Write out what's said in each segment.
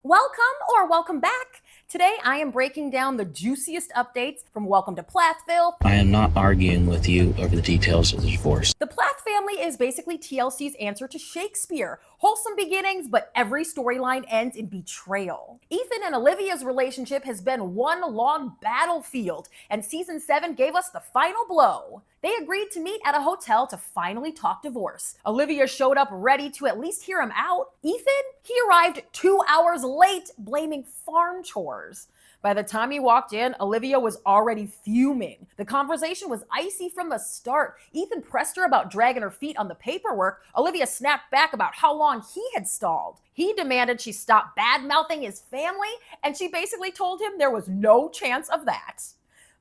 Welcome back. Today I am breaking down the juiciest updates from Welcome to Plathville. I am not arguing with you over the details of the divorce. The Plath family is basically TLC's answer to Shakespeare. Wholesome beginnings, but every storyline ends in betrayal. Ethan and Olivia's relationship has been one long battlefield, and season 7 gave us the final blow. They agreed to meet at a hotel to finally talk divorce. Olivia showed up ready to at least hear him out. Ethan, he arrived 2 hours late, blaming farm chores. By the time he walked in, Olivia was already fuming. The conversation was icy from the start. Ethan pressed her about dragging her feet on the paperwork. Olivia snapped back about how long he had stalled. He demanded she stop bad-mouthing his family, and she basically told him there was no chance of that.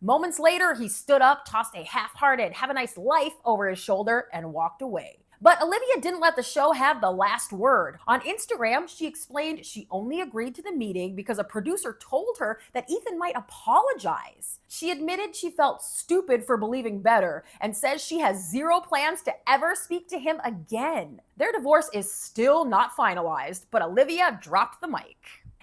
Moments later, he stood up, tossed a half-hearted "have a nice life" over his shoulder, and walked away. But Olivia didn't let the show have the last word. On Instagram, she explained she only agreed to the meeting because a producer told her that Ethan might apologize. She admitted she felt stupid for believing better and says she has zero plans to ever speak to him again. Their divorce is still not finalized, but Olivia dropped the mic.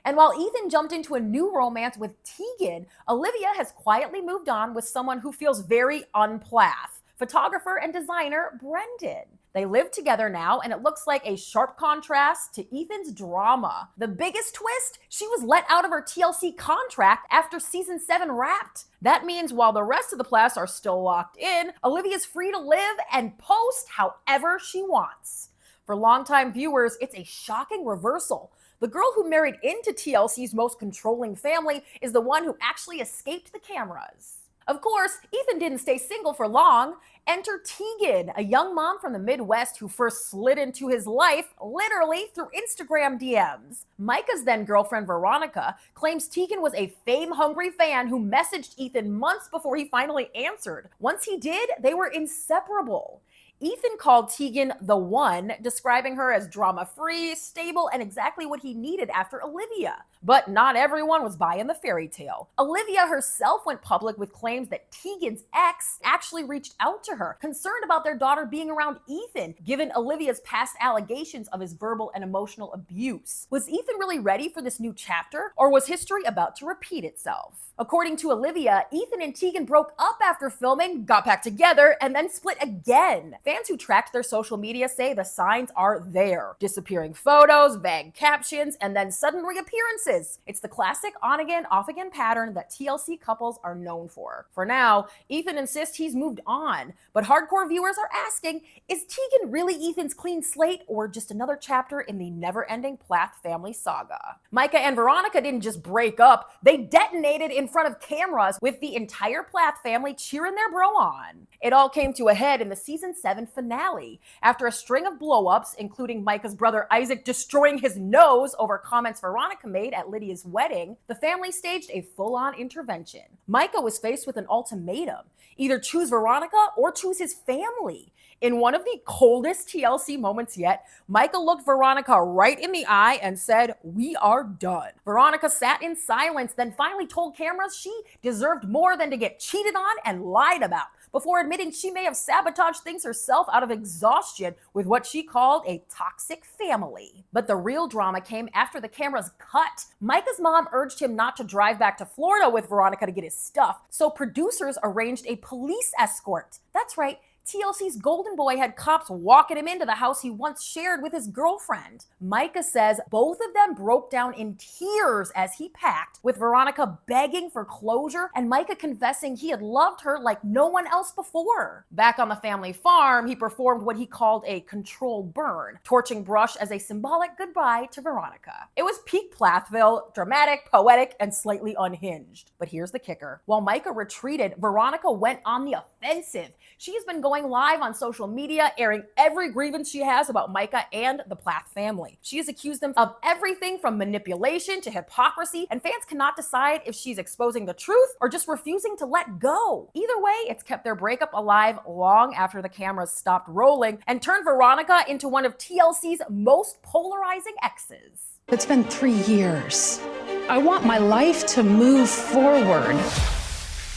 And while Ethan jumped into a new romance with Teegan, Olivia has quietly moved on with someone who feels very un-Plath, photographer and designer Brendan. They live together now, and it looks like a sharp contrast to Ethan's drama. The biggest twist? She was let out of her TLC contract after season 7 wrapped. That means while the rest of the Plaths are still locked in, Olivia's free to live and post however she wants. For longtime viewers, it's a shocking reversal. The girl who married into TLC's most controlling family is the one who actually escaped the cameras. Of course, Ethan didn't stay single for long. Enter Teegan, a young mom from the Midwest who first slid into his life literally through Instagram DMs. Micah's then girlfriend Veronica claims Teegan was a fame-hungry fan who messaged Ethan months before he finally answered. Once he did, they were inseparable. Ethan called Teegan the one, describing her as drama-free, stable, and exactly what he needed after Olivia. But not everyone was buying the fairy tale. Olivia herself went public with claims that Teegan's ex actually reached out to her, concerned about their daughter being around Ethan, given Olivia's past allegations of his verbal and emotional abuse. Was Ethan really ready for this new chapter, or was history about to repeat itself? According to Olivia, Ethan and Teegan broke up after filming, got back together, and then split again. Fans who tracked their social media say the signs are there. Disappearing photos, vague captions, and then sudden reappearances. It's the classic on-again, off-again pattern that TLC couples are known for. For now, Ethan insists he's moved on, but hardcore viewers are asking, is Teegan really Ethan's clean slate, or just another chapter in the never-ending Plath family saga? Micah and Veronica didn't just break up, they detonated in front of cameras with the entire Plath family cheering their bro on. It all came to a head in the season 7 finale. After a string of blow-ups, including Micah's brother Isaac destroying his nose over comments Veronica made at Lydia's wedding, the family staged a full-on intervention. Micah was faced with an ultimatum: either choose Veronica or choose his family. In one of the coldest TLC moments yet, Micah looked Veronica right in the eye and said, "We are done." Veronica sat in silence, then finally told cameras she deserved more than to get cheated on and lied about, before admitting she may have sabotaged things herself out of exhaustion with what she called a toxic family. But the real drama came after the cameras cut. Micah's mom urged him not to drive back to Florida with Veronica to get his stuff, so producers arranged a police escort. That's right, TLC's golden boy had cops walking him into the house he once shared with his girlfriend. Micah says both of them broke down in tears as he packed, with Veronica begging for closure and Micah confessing he had loved her like no one else before. Back on the family farm, he performed what he called a controlled burn, torching brush as a symbolic goodbye to Veronica. It was peak Plathville, dramatic, poetic, and slightly unhinged. But here's the kicker. While Micah retreated, Veronica went on the offensive. She has been going live on social media, airing every grievance she has about Micah and the Plath family. She has accused them of everything from manipulation to hypocrisy, and fans cannot decide if she's exposing the truth or just refusing to let go. Either way, it's kept their breakup alive long after the cameras stopped rolling and turned Veronica into one of TLC's most polarizing exes. It's been 3 years. I want my life to move forward.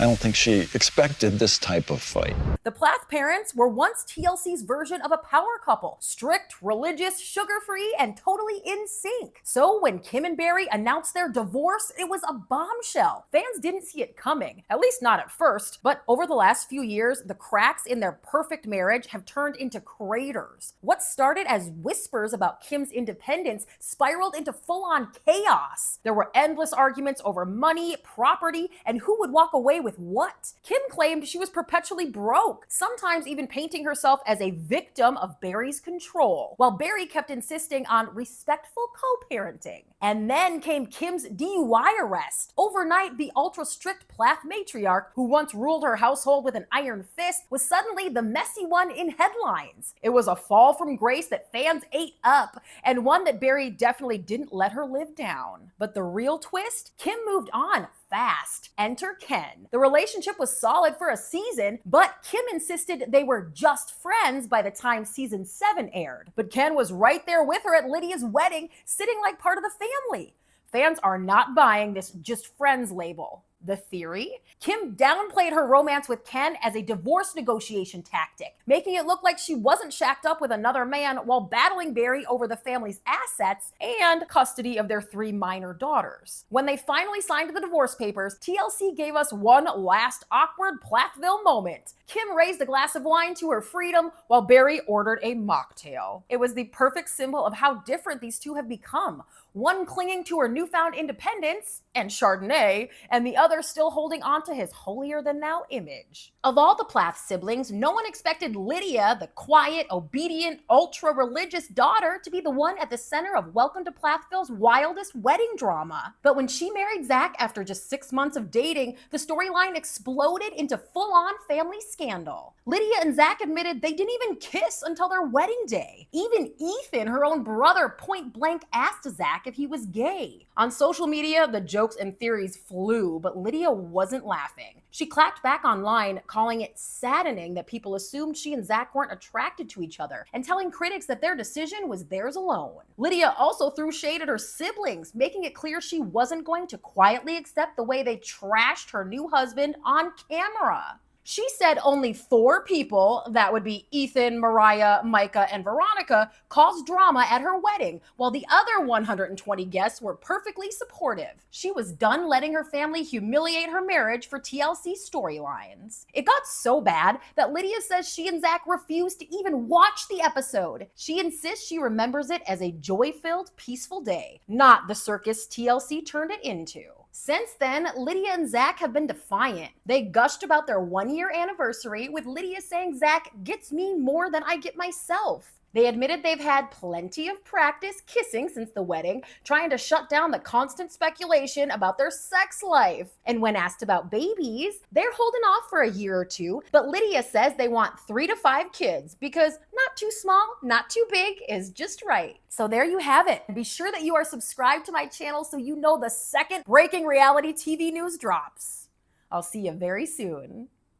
I don't think she expected this type of fight. The Plath parents were once TLC's version of a power couple. Strict, religious, sugar-free, and totally in sync. So when Kim and Barry announced their divorce, it was a bombshell. Fans didn't see it coming, at least not at first. But over the last few years, the cracks in their perfect marriage have turned into craters. What started as whispers about Kim's independence spiraled into full-on chaos. There were endless arguments over money, property, and who would walk away with what. Kim claimed she was perpetually broke, sometimes even painting herself as a victim of Barry's control, while Barry kept insisting on respectful co-parenting. And then came Kim's DUI arrest. Overnight, the ultra-strict Plath matriarch, who once ruled her household with an iron fist, was suddenly the messy one in headlines. It was a fall from grace that fans ate up, and one that Barry definitely didn't let her live down. But the real twist? Kim moved on fast. Enter Ken. The relationship was solid for a season, but Kim insisted they were just friends by the time season 7 aired. But Ken was right there with her at Lydia's wedding, sitting like part of the family. Fans are not buying this just friends label. The theory? Kim downplayed her romance with Ken as a divorce negotiation tactic, making it look like she wasn't shacked up with another man while battling Barry over the family's assets and custody of their 3 minor daughters. When they finally signed the divorce papers, TLC gave us one last awkward Plathville moment. Kim raised a glass of wine to her freedom while Barry ordered a mocktail. It was the perfect symbol of how different these two have become. One clinging to her newfound independence and Chardonnay, and the other still holding on to his holier-than-thou image. Of all the Plath siblings, no one expected Lydia, the quiet, obedient, ultra-religious daughter, to be the one at the center of Welcome to Plathville's wildest wedding drama. But when she married Zach after just 6 months of dating, the storyline exploded into full-on family scandal. Lydia and Zach admitted they didn't even kiss until their wedding day. Even Ethan, her own brother, point-blank asked Zach if he was gay. On social media, the jokes and theories flew, but Lydia wasn't laughing. She clapped back online, calling it saddening that people assumed she and Zach weren't attracted to each other, and telling critics that their decision was theirs alone. Lydia also threw shade at her siblings, making it clear she wasn't going to quietly accept the way they trashed her new husband on camera. She said only 4 people, that would be Ethan, Mariah, Micah, and Veronica, caused drama at her wedding, while the other 120 guests were perfectly supportive. She was done letting her family humiliate her marriage for TLC storylines. It got so bad that Lydia says she and Zach refused to even watch the episode. She insists she remembers it as a joy-filled, peaceful day, not the circus TLC turned it into. Since then, Lydia and Zach have been defiant. They gushed about their 1-year anniversary, with Lydia saying Zach gets me more than I get myself. They admitted they've had plenty of practice kissing since the wedding, trying to shut down the constant speculation about their sex life. And when asked about babies, they're holding off for a year or 2, but Lydia says they want 3 to 5 kids because not too small, not too big is just right. So there you have it. Be sure that you are subscribed to my channel so you know the second breaking reality TV news drops. I'll see you very soon.